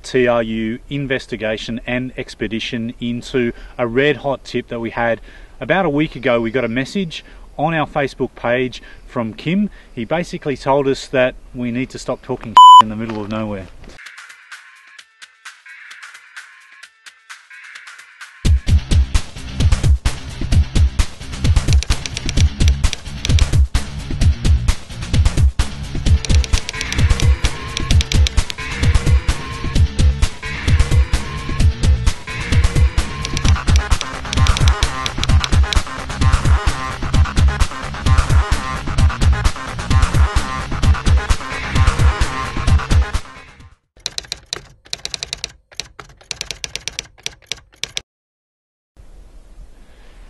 T.R.U. investigation and expedition into a red hot tip that we had about a week ago. We got a message on our Facebook page from Kim. He basically told us that we need to stop talking in the middle of nowhere.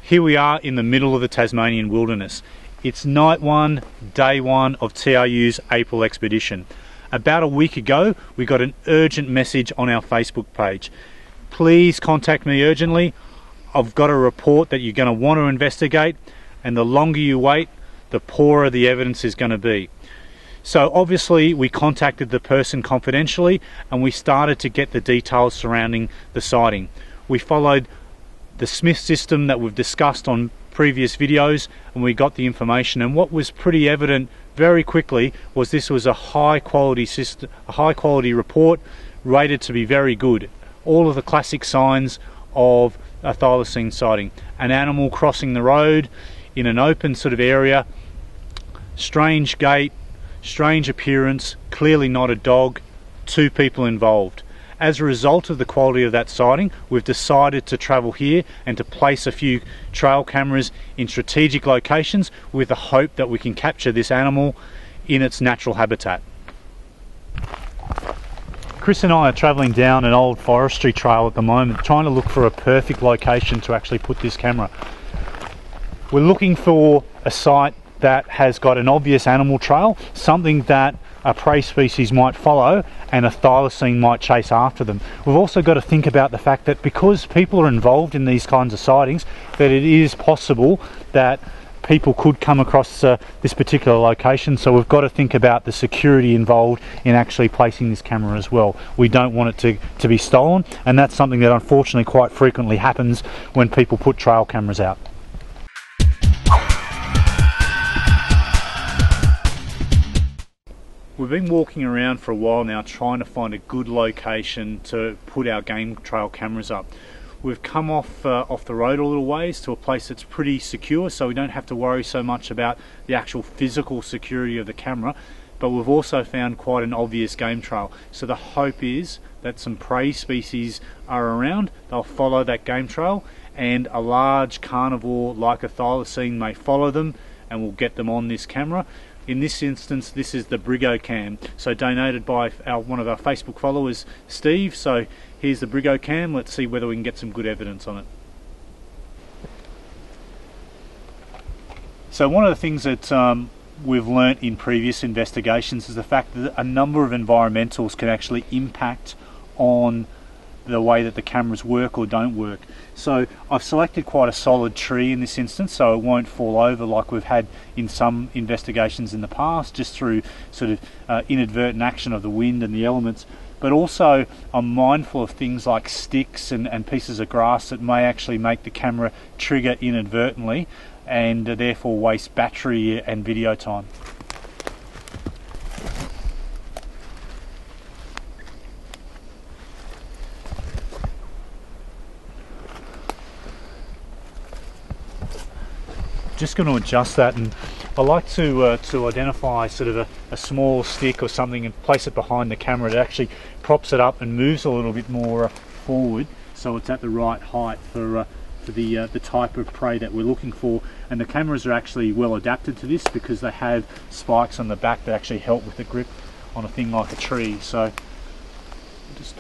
Here we are in the middle of the Tasmanian wilderness. It's night one, day one of T.R.U.'s April expedition. About a week ago, we got an urgent message on our Facebook page. Please contact me urgently. I've got a report that you're going to want to investigate, and the longer you wait, the poorer the evidence is going to be. So obviously we contacted the person confidentially, and we started to get the details surrounding the sighting. We followed the Smith system that we've discussed on previous videos, and we got the information, and what was pretty evident very quickly was this was a high quality system, a high quality report rated to be very good. All of the classic signs of a thylacine sighting: an animal crossing the road in an open sort of area, strange gait, strange appearance, clearly not a dog, 2 people involved. As a result of the quality of that sighting, we've decided to travel here and to place a few trail cameras in strategic locations with the hope that we can capture this animal in its natural habitat. Chris and I are travelling down an old forestry trail at the moment, trying to look for a perfect location to actually put this camera. We're looking for a site that has got an obvious animal trail, something that a prey species might follow and a thylacine might chase after them. We've also got to think about the fact that because people are involved in these kinds of sightings, that it is possible that people could come across this particular location, so we've got to think about the security involved in actually placing this camera as well. We don't want it to be stolen, and that's something that unfortunately quite frequently happens when people put trail cameras out. We've been walking around for a while now trying to find a good location to put our game trail cameras up. We've come off the road a little ways to a place that's pretty secure, so we don't have to worry so much about the actual physical security of the camera, but we've also found quite an obvious game trail. So the hope is that some prey species are around, they'll follow that game trail, and a large carnivore like a thylacine may follow them and we'll get them on this camera. In this instance, this is the Brigo cam, so donated by one of our Facebook followers, Steve. So here's the Brigo cam. Let's see whether we can get some good evidence on it. So one of the things that we've learnt in previous investigations is the fact that a number of environmentals can actually impact on the way that the cameras work or don't work. So I've selected quite a solid tree in this instance, so it won't fall over like we've had in some investigations in the past, just through sort of inadvertent action of the wind and the elements. But also I'm mindful of things like sticks and pieces of grass that may actually make the camera trigger inadvertently and therefore waste battery and video time. Just going to adjust that, and I like to identify sort of a small stick or something and place it behind the camera. It actually props it up and moves a little bit more forward, so it's at the right height for the type of prey that we're looking for. And the cameras are actually well adapted to this because they have spikes on the back that actually help with the grip on a thing like a tree. So just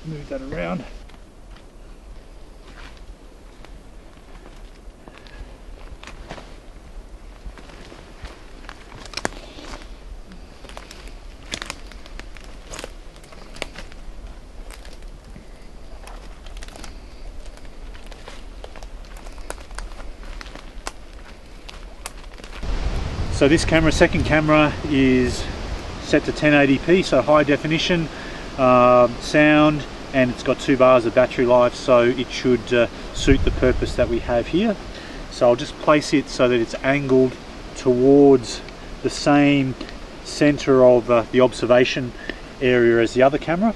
move that around. So this camera, second camera, is set to 1080p, so high definition. sound, and it's got 2 bars of battery life, so it should suit the purpose that we have here. So I'll just place it so that it's angled towards the same center of the observation area as the other camera.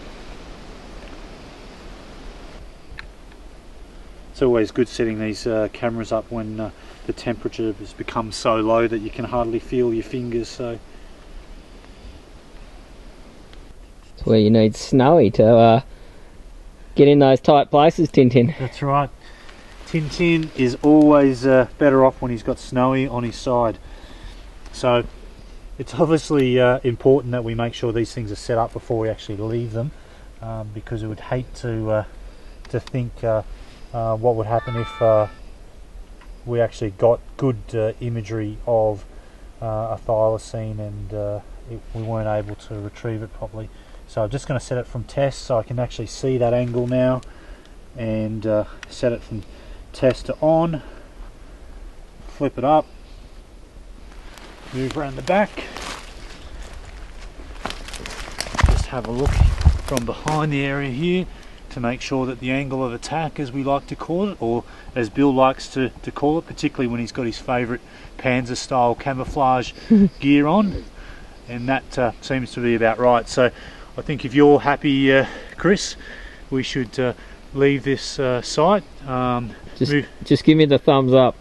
It's always good setting these cameras up when the temperature has become so low that you can hardly feel your fingers. So it's where you need Snowy to get in those tight places, Tintin. that's right. Tintin is always better off when he's got Snowy on his side. So it's obviously important that we make sure these things are set up before we actually leave them, because we would hate to think what would happen if we actually got good imagery of a thylacine and we weren't able to retrieve it properly. So I'm just going to set it from test so I can actually see that angle now, and set it from test to on, flip it up, move around the back, just have a look from behind the area here to make sure that the angle of attack, as we like to call it, or as Bill likes to call it, particularly when he's got his favourite Panzer style camouflage gear on, and that seems to be about right. So I think if you're happy, Chris, we should leave this site. Just give me the thumbs up.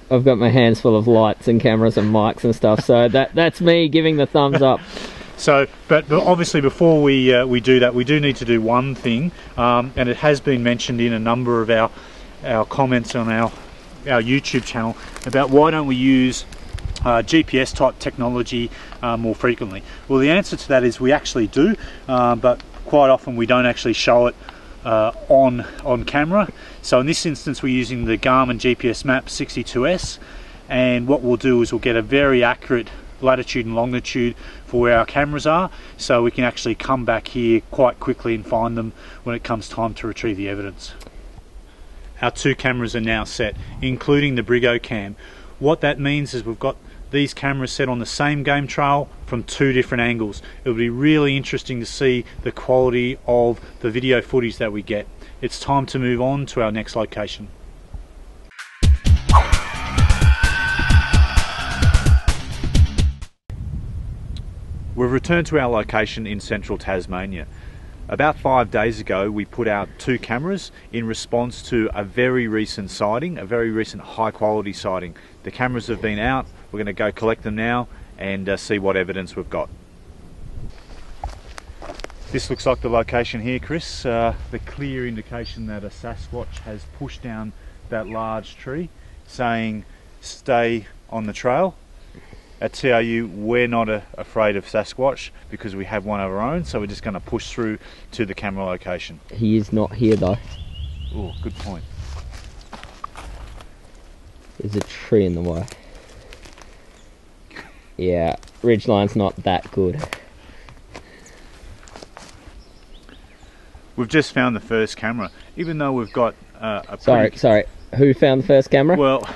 I've got my hands full of lights and cameras and mics and stuff, so that's me giving the thumbs up. So, but obviously before we do that, we do need to do one thing, and it has been mentioned in a number of our comments on our YouTube channel about why don't we use GPS type technology more frequently. Well, the answer to that is we actually do, but quite often we don't actually show it on camera. So in this instance we're using the Garmin GPS Map 62S, and what we'll do is we'll get a very accurate latitude and longitude for where our cameras are, so we can actually come back here quite quickly and find them when it comes time to retrieve the evidence. Our 2 cameras are now set, including the Brigo cam. What that means is we've got these cameras set on the same game trail from 2 different angles. It'll be really interesting to see the quality of the video footage that we get. It's time to move on to our next location. We've returned to our location in central Tasmania. About 5 days ago we put out 2 cameras in response to a very recent sighting, a very recent high quality sighting. The cameras have been out, we're going to go collect them now and see what evidence we've got. This looks like the location here, Chris, the clear indication that a Sasquatch has pushed down that large tree saying stay on the trail. At T.R.U. we're not afraid of Sasquatch because we have one of our own, so we're just going to push through to the camera location. He is not here though. Oh, good point. There's a tree in the way. Yeah, ridgeline's not that good. We've just found the first camera, even though we've got a Sorry, who found the first camera? Well,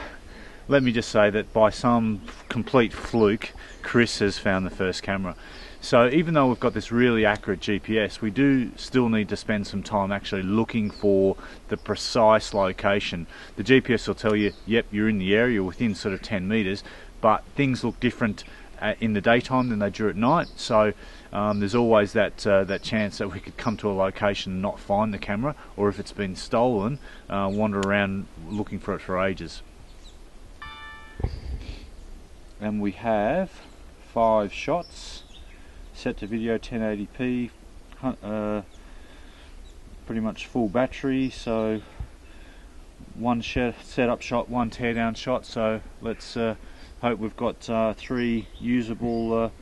let me just say that by some complete fluke, Chris has found the first camera. So even though we've got this really accurate GPS, we do still need to spend some time actually looking for the precise location. The GPS will tell you, yep, you're in the area within sort of 10 meters, but things look different in the daytime than they do at night. So there's always that chance that we could come to a location and not find the camera, or if it's been stolen, wander around looking for it for ages. And we have 5 shots set to video 1080p, pretty much full battery, so 1 setup shot, 1 teardown shot. So let's hope we've got 3 usable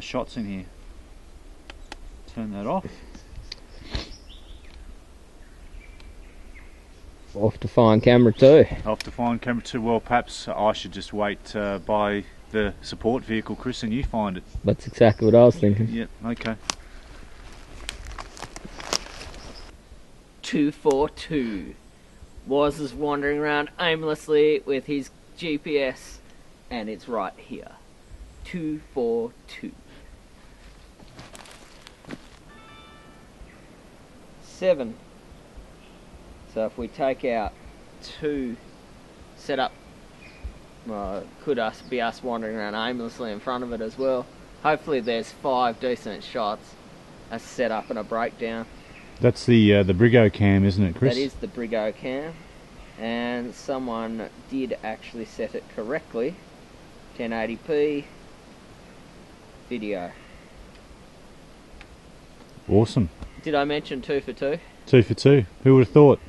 shots in here. Turn that off. Off to find camera 2. Off to find camera 2. Well, perhaps I should just wait by the support vehicle, Chris, and you find it. That's exactly what I was thinking. Yep, okay. 242. Waz is wandering around aimlessly with his GPS, and it's right here. 242. 7. So if we take out 2 set up, well, could be us wandering around aimlessly in front of it as well. Hopefully there's 5 decent shots, a setup and a breakdown. That's the Brigo cam, isn't it, Chris? That is the Brigo cam, and someone did actually set it correctly. 1080p video. Awesome. Did I mention 2 for 2? 2 for 2. Who would have thought?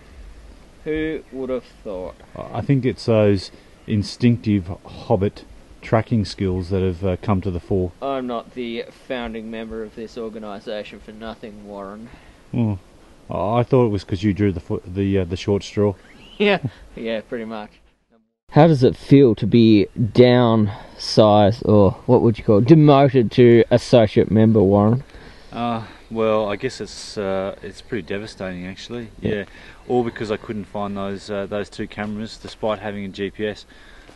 Who would have thought? I think it's those instinctive hobbit tracking skills that have come to the fore. I'm not the founding member of this organisation for nothing, Warren. Oh, I thought it was because you drew the short straw. Yeah, pretty much. How does it feel to be downsized, or what would you call it, demoted to associate member, Warren? Well, I guess it's pretty devastating actually. Yeah, all because I couldn't find those 2 cameras despite having a GPS.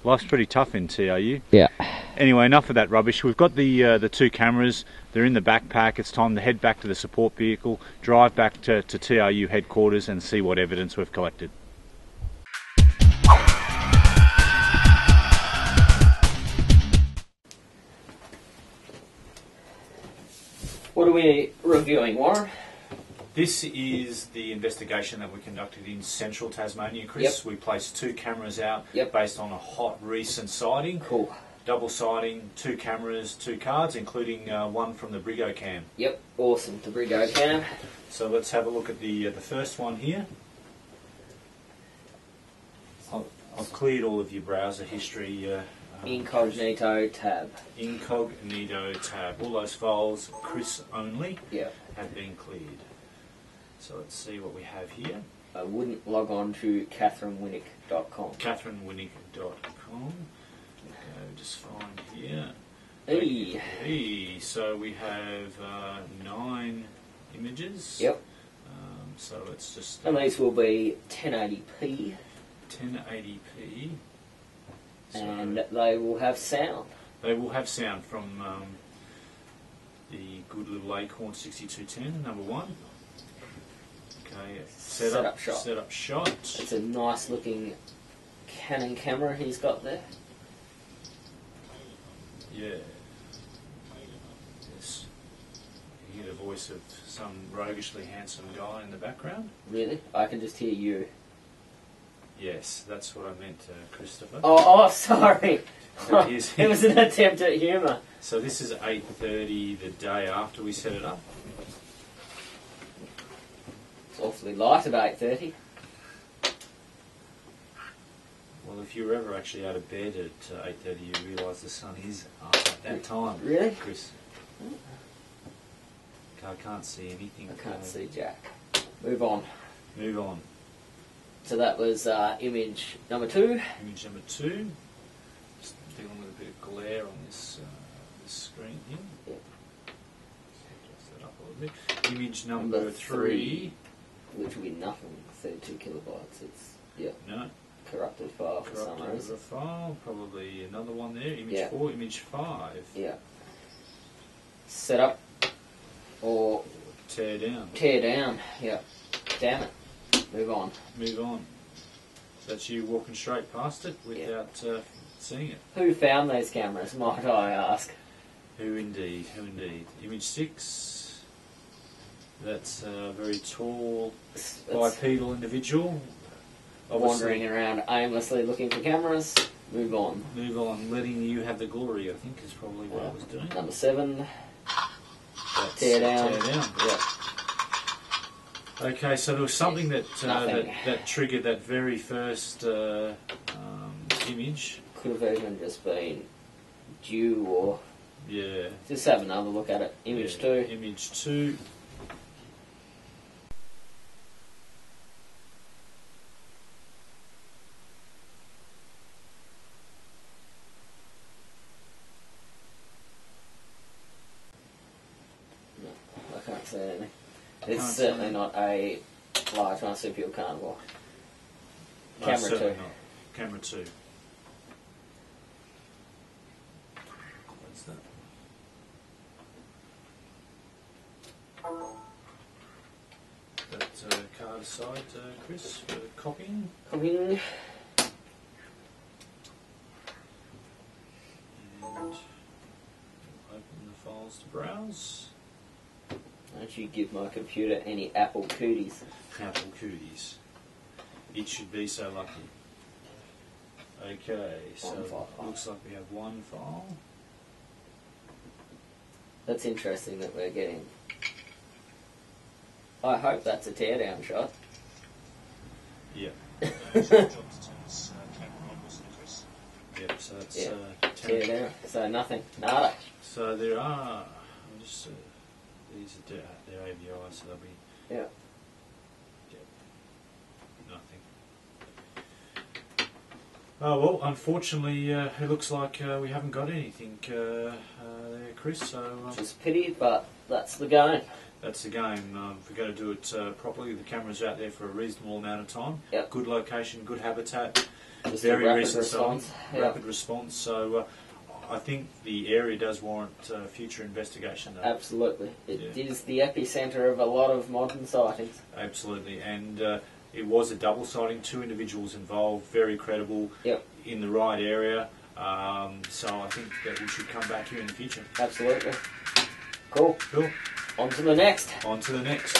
Life's pretty tough in T.R.U. Yeah. Anyway, enough of that rubbish. We've got the 2 cameras. They're in the backpack. It's time to head back to the support vehicle, drive back to T.R.U. headquarters and see what evidence we've collected. What are we reviewing, Warren? This is the investigation that we conducted in central Tasmania, Chris. Yep. We placed 2 cameras out Yep. based on a hot recent sighting. Cool. Double sighting, 2 cameras, 2 cards, including one from the Brigo cam. Yep, awesome. The Brigo cam. So let's have a look at the first one here. I've cleared all of your browser history. Incognito tab. Incognito tab. All those files, Chris only, Yep. have been cleared. So let's see what we have here. I wouldn't log on to catherinewinnick.com. catherinewinnick.com. Okay, just find here. Hey. Hey, so we have 9 images. Yep. So let's just... And these will be 1080p. 1080p. So And they will have sound. they will have sound from the good little Acorn 6210, number 1. Okay, Setup shot. Setup shot. It's a nice looking Canon camera he's got there. Yeah. Yes. You hear the voice of some roguishly handsome guy in the background? Really? I can just hear you. Yes, that's what I meant, Christopher. Oh, sorry. So here's- It was an attempt at humour. So this is 8:30 the day after we set it up. It's awfully light at 8:30. Well, if you're ever actually out of bed at 8:30, you realise the sun is up at that time. Really? Chris? I can't see anything. I can't see Jack. Move on. Move on. So that was image number 2. Image number 2. Just dealing with a bit of glare on this screen here. Yep. Adjust that up a little bit. Image number 3. Which will be nothing. 32 kilobytes. It's No. corrupted file for some Corrupted reason. file. Probably another one there. Image Yeah. 4. Image 5. Yeah. Set up or Tear down. tear down. Yeah. Damn it. Move on. Move on. That's you walking straight past it without seeing it. Who found these cameras, might I ask? Who indeed, who indeed. Image 6. That's a very tall, It's bipedal individual. wandering around aimlessly looking for cameras. Move on. Move on. Letting you have the glory, I think, is probably what I was doing. Number 7. That's Tear down. Tear down. Yeah. Okay, so there was something that Nothing. that triggered that very first image. Could have even just been dew or... Yeah. Just have another look at it. Image Yeah. 2. Image 2. No, I can't see anything. Can't It's see certainly anything. not a large marsupial carnivore. No, Camera certainly 2. not. Camera 2. What's that? card aside, Chris, for copying. Copying. And open the files to browse. Don't you give my computer any apple cooties. Apple cooties. It should be so lucky. Okay, so looks like we have one file. That's interesting that we're getting. I hope that's a teardown shot. Yeah. Yep, so it's teardown. So nothing. Nada. So there are. I'm just. These are they're AVI, so they'll be. Yeah. Nothing. Oh well, unfortunately, it looks like we haven't got anything there, Chris. So just pity, but that's the game. That's the game. If we're going to do it properly, the camera's out there for a reasonable amount of time. Yep. Good location, good habitat. Just very rapid recent response. Rapid response. So I think the area does warrant future investigation. Though. Absolutely. It is the epicentre of a lot of modern sightings. Absolutely, and it was a double sighting, 2 individuals involved, very credible, in the right area. So I think that we should come back here in the future. Absolutely. Cool. Cool. On to the next. On to the next.